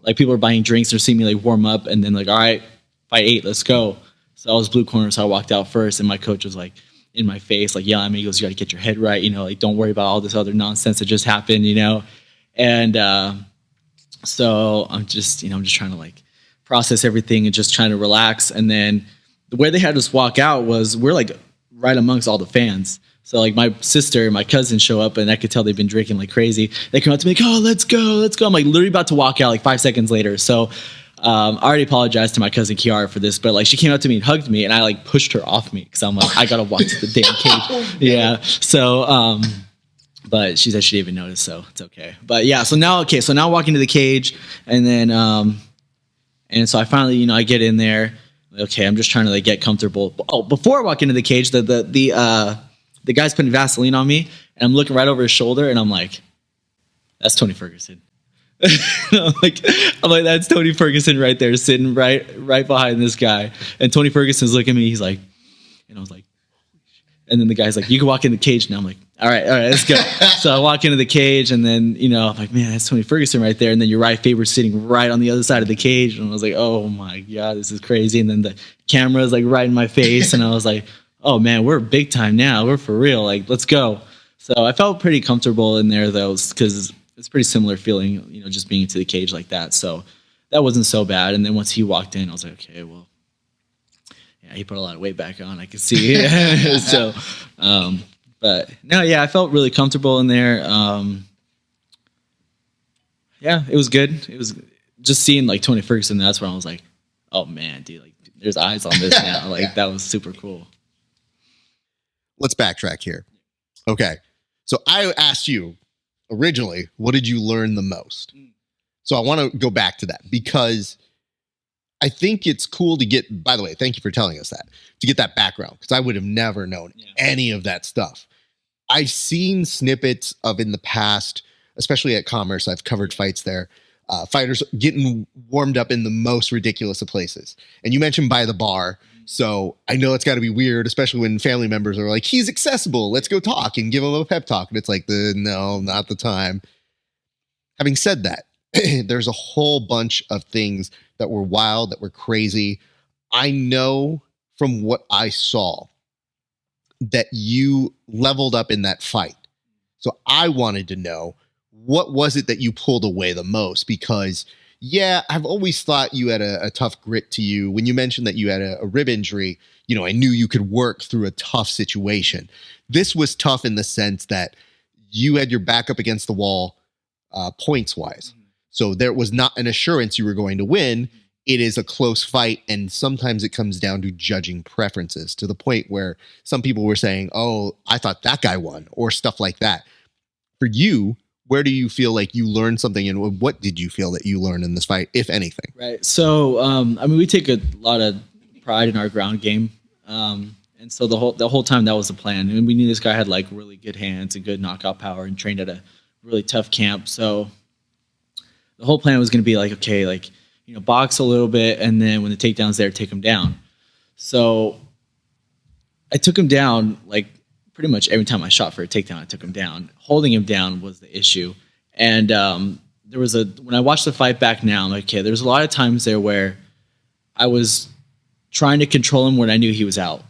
Like people are buying drinks, they're seeing me like warm up, and then like, all right, fight 8, let's go. So I was blue corner, so I walked out first, and my coach was like in my face, like yelling at me. He goes, you got to get your head right, you know, like don't worry about all this other nonsense that just happened, you know. And so I'm just trying to like process everything and just trying to relax. And then the way they had us walk out was we're like right amongst all the fans. So like my sister and my cousin show up, and I could tell they've been drinking like crazy. They come up to me like, oh, let's go. I'm like literally about to walk out like 5 seconds later. So I already apologized to my cousin Kiara for this, but like she came up to me and hugged me, and I like pushed her off me because I'm like, I gotta walk to the damn cage. Yeah. So but she said she didn't even notice, so it's okay. But yeah, so now walking to the cage, and then and so I finally, you know, I get in there. Okay, I'm just trying to like get comfortable. Oh, before I walk into the cage, the guy's putting Vaseline on me, and I'm looking right over his shoulder, and I'm like, that's Tony Ferguson. I'm like, that's Tony Ferguson right there, sitting right behind this guy. And Tony Ferguson's looking at me. He's like, and I was like, and then the guy's like, you can walk in the cage now. I'm like, all right, let's go. So I walk into the cage, and then, you know, I'm like, man, that's Tony Ferguson right there. And then Uriah Faber's sitting right on the other side of the cage. And I was like, oh my God, this is crazy. And then the camera's like right in my face. And I was like, oh man, we're big time now. We're for real. Like, let's go. So I felt pretty comfortable in there though, because it's pretty similar feeling, you know, just being into the cage like that. So that wasn't so bad. And then once he walked in, I was like, okay, well, yeah, he put a lot of weight back on, I could see. So, but no, yeah, I felt really comfortable in there. Yeah, it was good. It was just seeing like Tony Ferguson. That's where I was like, oh man, dude, like there's eyes on this now. Like that was super cool. Let's backtrack here. Okay. So I asked you originally, what did you learn the most? So I want to go back to that because I think it's cool to get, by the way, thank you for telling us that, to get that background, because I would have never known any of that stuff. I've seen snippets of in the past, especially at Commerce, I've covered fights there, fighters getting warmed up in the most ridiculous of places. And you mentioned by the bar. So I know it's got to be weird, especially when family members are like, he's accessible, let's go talk and give him a pep talk. And it's like, no, not the time. Having said that, there's a whole bunch of things that were wild, that were crazy. I know from what I saw that you leveled up in that fight. So I wanted to know, what was it that you pulled away the most? Because yeah, I've always thought you had a tough grit to you. When you mentioned that you had a rib injury, you know, I knew you could work through a tough situation. This was tough in the sense that you had your back up against the wall points-wise. So there was not an assurance you were going to win. It is a close fight, and sometimes it comes down to judging preferences, to the point where some people were saying, oh, I thought that guy won, or stuff like that. For you, where do you feel like you learned something, and what did you feel that you learned in this fight, if anything? Right. So, I mean, we take a lot of pride in our ground game. And so the whole time that was the plan. And we knew this guy had like really good hands and good knockout power and trained at a really tough camp. So the whole plan was going to be like, okay, like, you know, box a little bit, and then when the takedown's there, take him down. So I took him down like pretty much every time I shot for a takedown, I took him down. Holding him down was the issue. And there was when I watched the fight back now, I'm like, okay, there's a lot of times there where I was trying to control him when I knew he was out.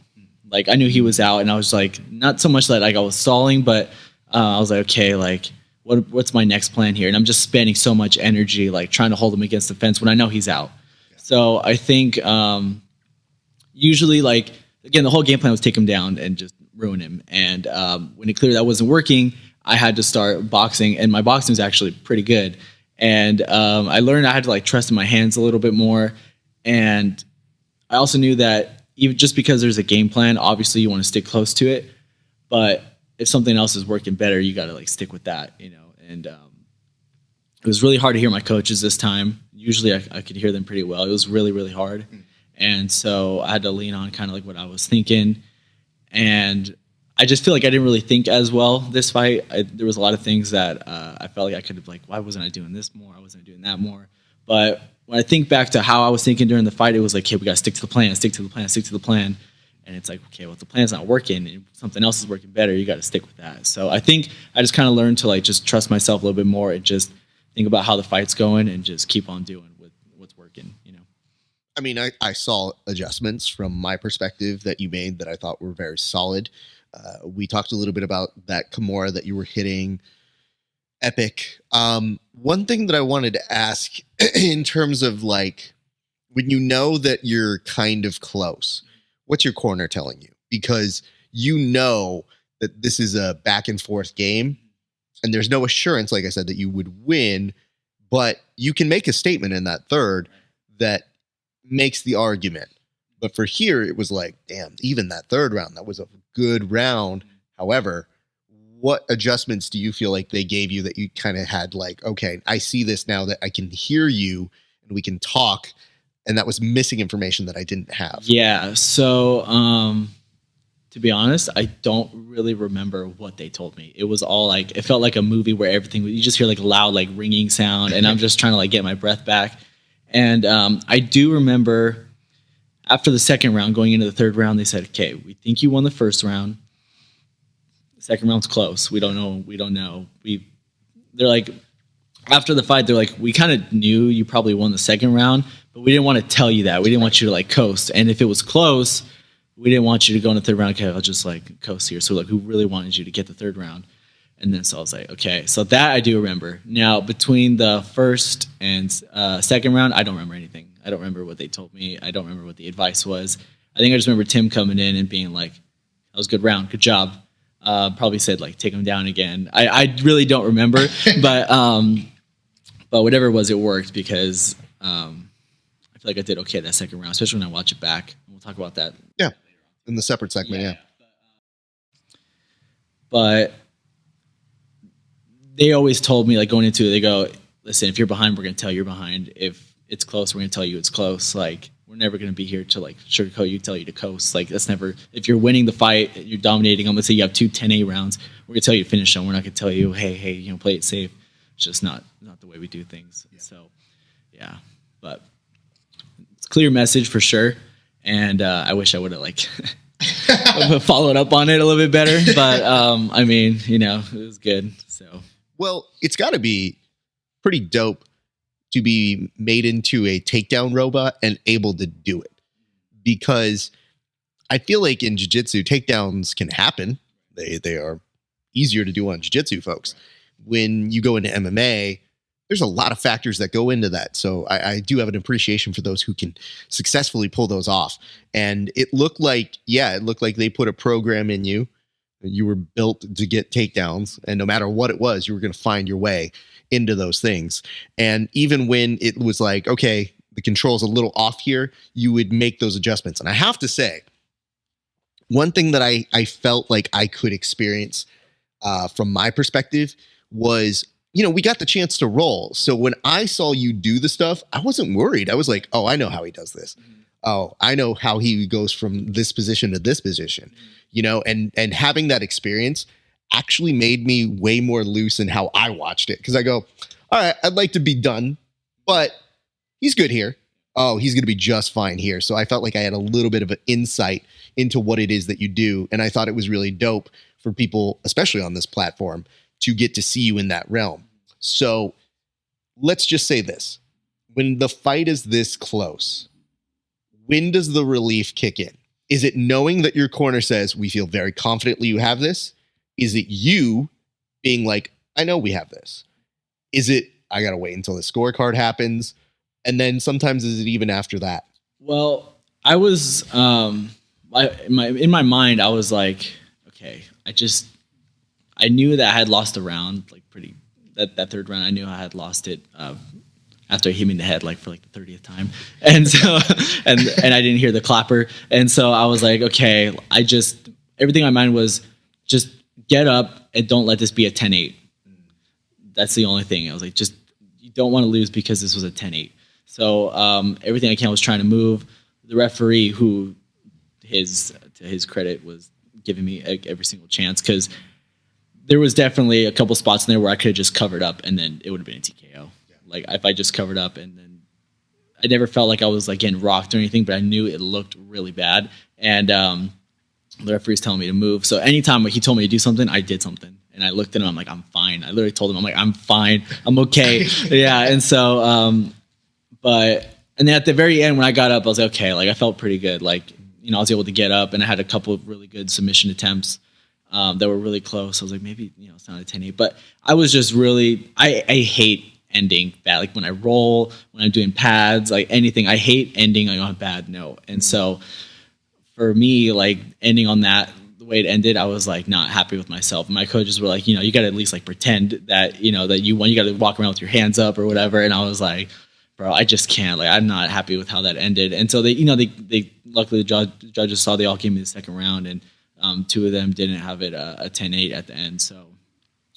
Like I knew he was out, and I was like, not so much that like I was stalling, but I was like, okay, like what's my next plan here? And I'm just spending so much energy like trying to hold him against the fence when I know he's out. So I think usually, like, again, the whole game plan was take him down and just ruin him. And when it clearly that wasn't working, I had to start boxing, and my boxing was actually pretty good. And I learned I had to like trust in my hands a little bit more. And I also knew that even just because there's a game plan, obviously you want to stick close to it. But if something else is working better, you got to like stick with that, you know. And it was really hard to hear my coaches this time. Usually I could hear them pretty well. It was really, really hard. And so I had to lean on kind of like what I was thinking. And I just feel like I didn't really think as well this fight. There was a lot of things that I felt like I could have, like, why wasn't I doing this more? I wasn't doing that more. But when I think back to how I was thinking during the fight, it was like, okay, we got to stick to the plan, stick to the plan, stick to the plan. And it's like, okay, well, if the plan's not working and something else is working better, you got to stick with that. So I think I just kind of learned to like just trust myself a little bit more and just think about how the fight's going and just keep on doing what's working, you know. I mean, I saw adjustments from my perspective that you made that I thought were very solid. We talked a little bit about that Kimura that you were hitting. Epic. One thing that I wanted to ask in terms of like, when you know that you're kind of close, what's your corner telling you? Because you know that this is a back and forth game and there's no assurance, like I said, that you would win, but you can make a statement in that third that makes the argument. But for here, it was like, damn, even that third round, that was a good round. However, what adjustments do you feel like they gave you that you kind of had like, okay, I see this now that I can hear you and we can talk, and that was missing information that I didn't have? Yeah. So, to be honest, I don't really remember what they told me. It was all like, it felt like a movie where everything, you just hear like a loud, like ringing sound, and I'm just trying to like get my breath back. And I do remember after the second round, going into the third round, they said, okay, we think you won the first round. The second round's close. We don't know. They're like, after the fight, they're like, we kind of knew you probably won the second round, but we didn't want to tell you that. We didn't want you to like coast. And if it was close, we didn't want you to go in the third round. Okay, I'll just like coast here. So like, who really wanted you to get the third round? And then so I was like, okay, so that I do remember. Now, between the first and second round, I don't remember anything. I don't remember what they told me. I don't remember what the advice was. I think I just remember Tim coming in and being like, that was a good round. Good job. Probably said like, take him down again. I really don't remember, but whatever it was, it worked because I feel like I did okay that second round, especially when I watch it back. We'll talk about that. Yeah, in the separate segment, yeah. But they always told me, like going into it, they go, listen, if you're behind, we're going to tell you you're behind. If it's close, we're going to tell you it's close. Like, we're never going to be here to like sugarcoat you, tell you to coast. Like, that's never, if you're winning the fight, you're dominating them. Let's say you have 2 10-8 rounds. We're going to tell you to finish them. We're not going to tell you, hey, you know, play it safe. It's just not the way we do things. Yeah. So, yeah, but it's a clear message for sure. And I wish I would have like followed up on it a little bit better. But I mean, you know, it was good. So, well, it's got to be pretty dope to be made into a takedown robot and able to do it, because I feel like in jiu-jitsu, takedowns can happen. They are easier to do on jiu-jitsu folks. When you go into MMA, there's a lot of factors that go into that. So I do have an appreciation for those who can successfully pull those off. And it looked like they put a program in you. You were built to get takedowns, and no matter what it was, you were going to find your way into those things. And even when it was like, okay, the control's a little off here, you would make those adjustments. And I have to say, one thing that I felt like I could experience from my perspective was, you know, we got the chance to roll. So when I saw you do the stuff, I wasn't worried. I was like, oh, I know how he does this. Oh, I know how he goes from this position to this position, you know, and having that experience actually made me way more loose in how I watched it. Cause I go, all right, I'd like to be done, but he's good here. Oh, he's going to be just fine here. So I felt like I had a little bit of an insight into what it is that you do. And I thought it was really dope for people, especially on this platform, to get to see you in that realm. So let's just say this. When the fight is this close, when does the relief kick in? Is it knowing that your corner says, we feel very confidently you have this? Is it you being like, I know we have this. Is it, I got to wait until the scorecard happens? And then sometimes is it even after that? Well, I was, in my mind, I was like, okay, I knew that I had lost a round, like that third round, I knew I had lost it, after he hit me in the head, like for like the 30th time. And so, and I didn't hear the clapper. And so I was like, okay, everything in my mind was just get up and don't let this be a 10-8. That's the only thing. I was like, you don't want to lose because this was a 10-8. So everything I can was trying to move. The referee, who to his credit, was giving me every single chance, because there was definitely a couple spots in there where I could have just covered up and then it would have been a TKO. Yeah. Like if I just covered up, and then I never felt like I was like getting rocked or anything, but I knew it looked really bad. And the referee's telling me to move. So anytime he told me to do something, I did something. And I looked at him, I'm like, I'm fine. I literally told him, I'm like, I'm fine. I'm okay. Yeah. And so, and then at the very end, when I got up, I was like, okay, like I felt pretty good. Like, I was able to get up, and I had a couple of really good submission attempts that were really close. I was like, maybe, it's not a 10-8, but I was just really, I hate ending bad. Like when I roll, when I'm doing pads, like anything, I hate ending on a bad note. And so for me, like ending on that, the way it ended, I was like not happy with myself. My coaches were like, you got to at least like pretend that, that you won. You got to walk around with your hands up or whatever. And I was like, bro, I just can't. Like, I'm not happy with how that ended. And so they luckily the judges saw, they all gave me the second round, and two of them didn't have it a 10-8 at the end. So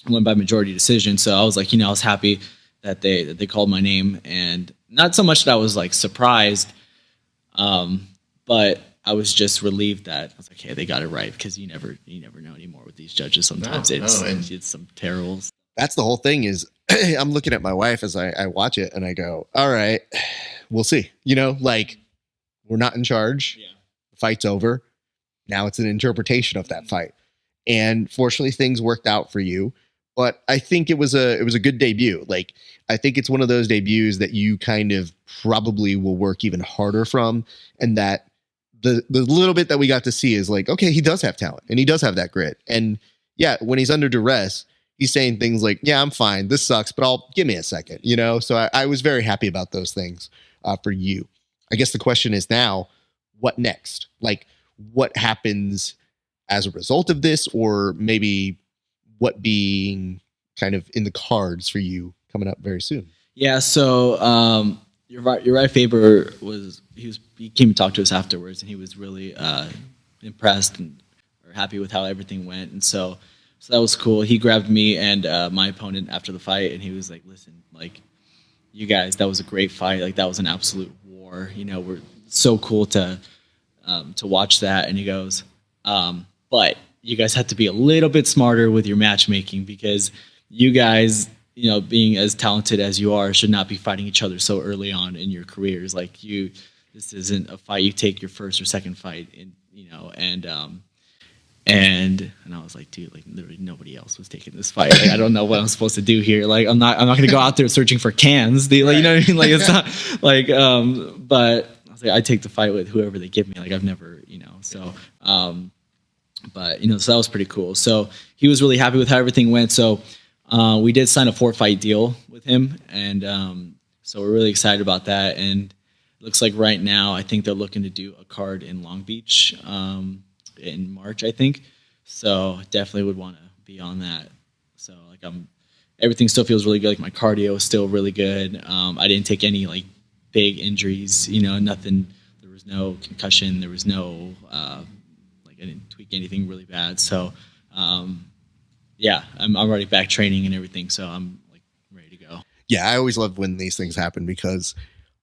I went by majority decision. So I was like, I was happy that they called my name, and not so much that I was like surprised, but I was just relieved that I was like, hey, they got it right, because you never know anymore with these judges. Sometimes it's some terrible. That's the whole thing is I'm looking at my wife as I watch it, and I go, all right, we'll see. Like we're not in charge. Yeah. The fight's over. Now it's an interpretation of that fight. And fortunately things worked out for you. But I think it was a good debut. Like, I think it's one of those debuts that you kind of probably will work even harder from. And that the little bit that we got to see is like, okay, he does have talent and he does have that grit. And yeah, when he's under duress, he's saying things like, yeah, I'm fine. This sucks, but give me a second, So I was very happy about those things for you. I guess the question is now, what next? Like, what happens as a result of this, or maybe what being kind of in the cards for you coming up very soon? Yeah. So you're right. Faber he came and talked to us afterwards, and he was really impressed or happy with how everything went. And so that was cool. He grabbed me and my opponent after the fight, and he was like, listen, like, you guys, that was a great fight. Like, that was an absolute war. We're so cool to watch that. And he goes, but you guys have to be a little bit smarter with your matchmaking, because you guys, being as talented as you are, should not be fighting each other so early on in your careers. Like, this isn't a fight you take your first or second fight in, and I was like, dude, like literally nobody else was taking this fight. Like, I don't know what I'm supposed to do here. Like, I'm not going to go out there searching for cans. Like, you know what I mean? Like, it's not like, but I was like, I take the fight with whoever they give me. Like, I've never, so, but, so that was pretty cool. So he was really happy with how everything went. So we did sign a 4-fight deal with him. And so we're really excited about that. And it looks like right now, I think they're looking to do a card in Long Beach in March, I think. So definitely would want to be on that. So like everything still feels really good. Like my cardio is still really good. I didn't take any like big injuries, nothing. There was no concussion. There was no, I didn't tweak anything really bad. So, yeah, I'm already back training and everything. So I'm like ready to go. Yeah. I always love when these things happen, because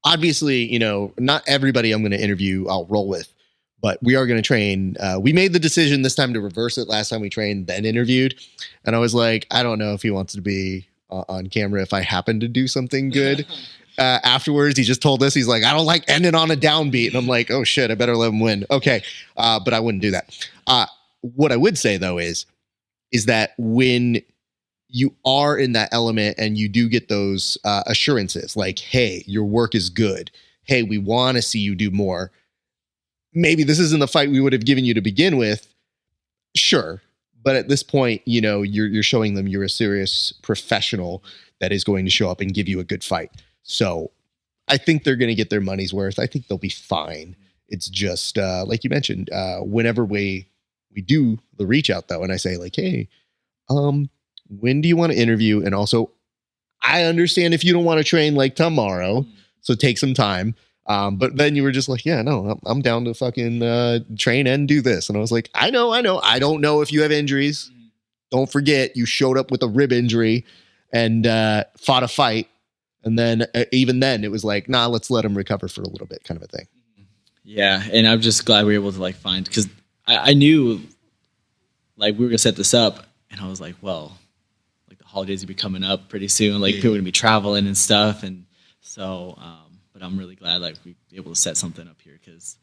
obviously, not everybody I'm going to interview I'll roll with, but we are going to train. We made the decision this time to reverse it. Last time we trained, then interviewed. And I was like, I don't know if he wants to be on camera if I happen to do something good. Afterwards, he just told us, he's like, I don't like ending on a downbeat. And I'm like, oh shit, I better let him win. Okay. But I wouldn't do that. What I would say though is that when you are in that element and you do get those assurances like, hey, your work is good. Hey, we want to see you do more. Maybe this isn't the fight we would have given you to begin with. Sure. But at this point, you know, you're showing them you're a serious professional that is going to show up and give you a good fight. So I think they're going to get their money's worth. I think they'll be fine. It's just like you mentioned, whenever we do the reach out though, and I say like, hey, when do you want to interview? And also, I understand if you don't want to train like tomorrow, so take some time. But then you were just like, yeah, no, I'm down to fucking train and do this. And I was like, I know. I don't know if you have injuries. Don't forget, you showed up with a rib injury and fought a fight. And then even then, it was like, nah, let's let him recover for a little bit, kind of a thing. Yeah, and I'm just glad we were able to like find, because I knew like we were gonna set this up, and I was like, well, like the holidays would be coming up pretty soon, like people are gonna be traveling and stuff, and so but I'm really glad like we were able to set something up here, because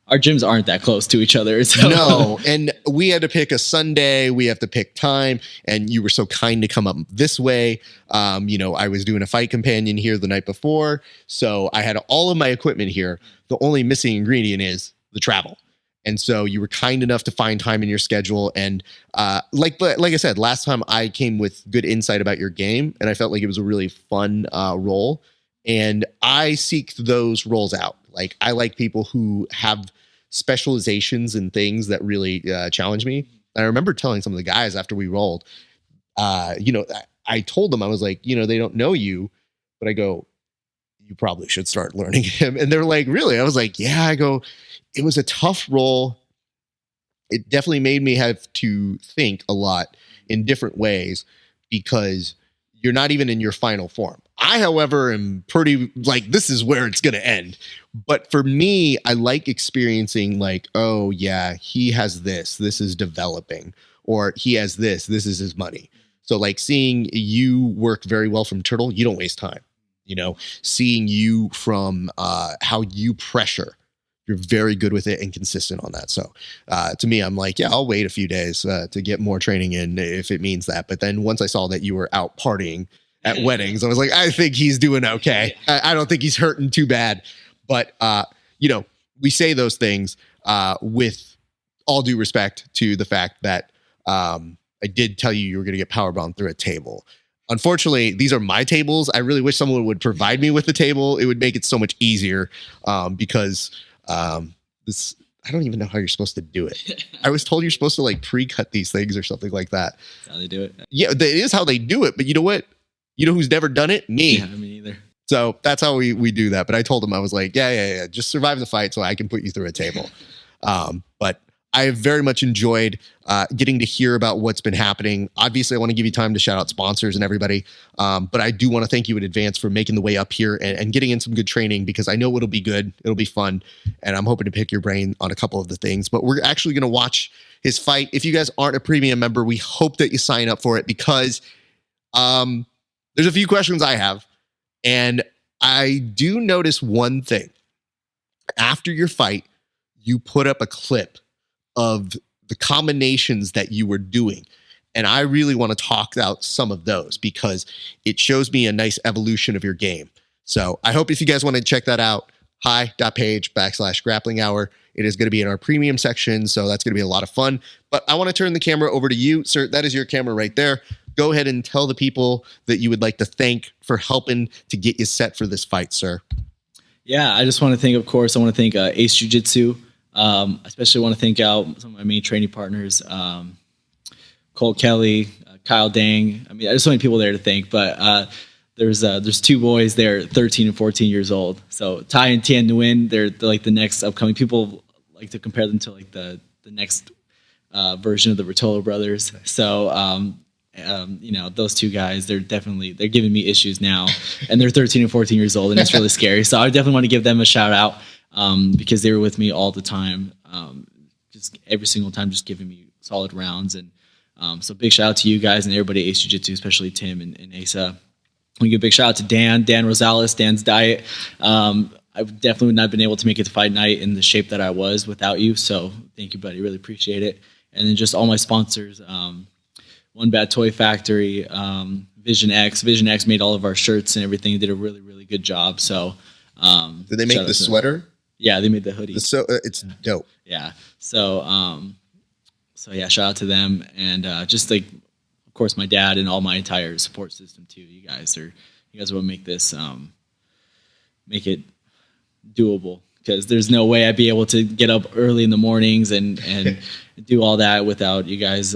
our gyms aren't that close to each other. So. No, and we had to pick a Sunday. We have to pick time, and you were so kind to come up this way. You know, I was doing a fight companion here the night before, so I had all of my equipment here. The only missing ingredient is the travel. And so you were kind enough to find time in your schedule. And like I said, last time I came with good insight about your game, and I felt like it was a really fun role. And I seek those roles out. Like I like people who have specializations in things that really challenge me. And I remember telling some of the guys after we rolled, you know, I told them, I was like, you know, they don't know you, but I go, you probably should start learning him. And they're like, really? I was like, yeah. I go, it was a tough role. It definitely made me have to think a lot in different ways, because you're not even in your final form. I, however, am pretty like, this is where it's going to end. But for me, I like experiencing like, oh yeah, he has this is developing, or he has this is his money. So like seeing you work very well from turtle, you don't waste time, you know, seeing you from how you pressure, you're very good with it and consistent on that. So to me, I'm like, yeah, I'll wait a few days to get more training in if it means that. But then once I saw that you were out partying at weddings, I was like, I think he's doing okay. I don't think he's hurting too bad. But, you know, we say those things with all due respect to the fact that I did tell you were going to get powerbombed through a table. Unfortunately, these are my tables. I really wish someone would provide me with the table. It would make it so much easier because this, I don't even know how you're supposed to do it. I was told you're supposed to like pre-cut these things or something like that. That's how they do it. Yeah, it is how they do it. But you know what? You know who's never done it? Me. Yeah, me either. So that's how we do that. But I told him, I was like, yeah. Just survive the fight so I can put you through a table. But I have very much enjoyed getting to hear about what's been happening. Obviously, I want to give you time to shout out sponsors and everybody. But I do want to thank you in advance for making the way up here and getting in some good training, because I know it'll be good. It'll be fun. And I'm hoping to pick your brain on a couple of the things. But we're actually going to watch his fight. If you guys aren't a premium member, we hope that you sign up for it, because there's a few questions I have. And I do notice one thing. After your fight, you put up a clip of the combinations that you were doing. And I really want to talk out some of those, because it shows me a nice evolution of your game. So I hope if you guys want to check that out, HY.PAGE/grappling hour. It is going to be in our premium section. So that's going to be a lot of fun. But I want to turn the camera over to you, sir. That is your camera right there. Go ahead and tell the people that you would like to thank for helping to get you set for this fight, sir. Yeah, I just want to thank, of course, I want to thank Ace Jiu-Jitsu. Especially want to thank out some of my main training partners, Cole Kelly, Kyle Dang. I mean, there's so many people there to thank, but there's two boys there, 13 and 14 years old. So Ty and Tian Nguyen, they're like the next upcoming. People like to compare them to like the next version of the Rotolo brothers. So you know, those two guys, they're giving me issues now, and they're 13 and 14 years old, and it's really scary. So I definitely want to give them a shout out. Because they were with me all the time, just every single time, just giving me solid rounds. And so big shout out to you guys and everybody at Ace Jiu-Jitsu, especially Tim and Asa. We give a big shout out to Dan Rosales, Dan's Diet. I definitely would not have been able to make it to fight night in the shape that I was without you. So thank you, buddy. Really appreciate it. And then just all my sponsors, One Bad Toy Factory, Vision X. Vision X made all of our shirts and everything. They did a really, really good job. So did they make the sweater? Yeah, they made the hoodie. So it's dope. Yeah. So So yeah, shout out to them, and just like, of course, my dad and all my entire support system too. You guys will make this make it doable, because there's no way I'd be able to get up early in the mornings and do all that without you guys,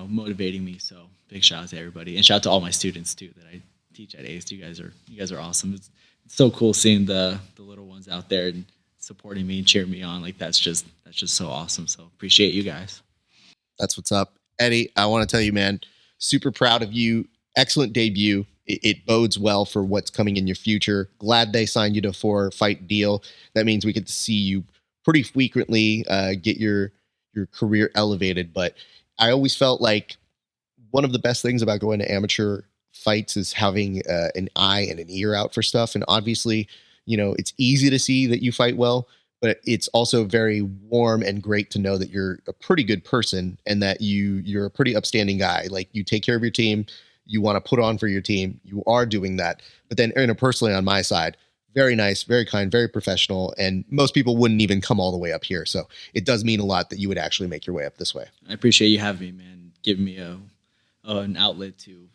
motivating me. So big shout out to everybody, and shout out to all my students too that I teach at ACE. You guys are awesome. It's so cool seeing the little ones out there and supporting me and cheering me on. Like that's just so awesome. So appreciate you guys. That's what's up. Eddie, I want to tell you, man, super proud of you. Excellent debut. It bodes well for what's coming in your future. Glad they signed you to a 4-fight deal. That means we get to see you pretty frequently, get your career elevated. But I always felt like one of the best things about going to amateur fights is having an eye and an ear out for stuff. And obviously, it's easy to see that you fight well, but it's also very warm and great to know that you're a pretty good person and that you're a pretty upstanding guy. Like, you take care of your team, you want to put on for your team, you are doing that. But then interpersonally on my side, very nice, very kind, very professional, and most people wouldn't even come all the way up here. So it does mean a lot that you would actually make your way up this way. I appreciate you having me, man. Giving me an outlet to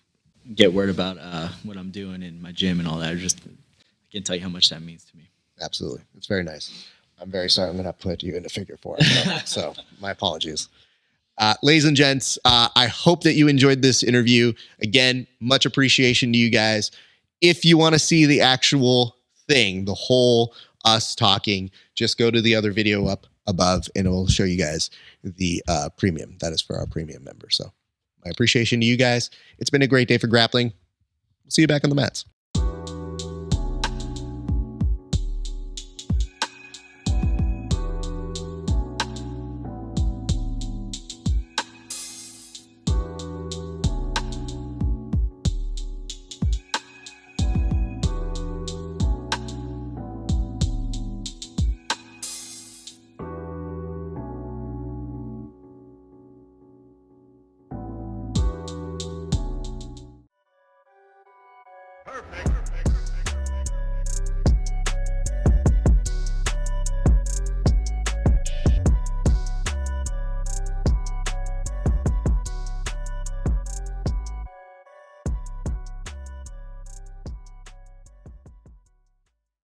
get word about what I'm doing in my gym and all that. I can't tell you how much that means to me. Absolutely. It's very nice. I'm very sorry I'm going to put you into figure 4. So my apologies. Ladies and gents, I hope that you enjoyed this interview. Again, much appreciation to you guys. If you want to see the actual thing, the whole us talking, just go to the other video up above and it will show you guys the premium. That is for our premium members. So my appreciation to you guys. It's been a great day for grappling. We'll see you back on the mats.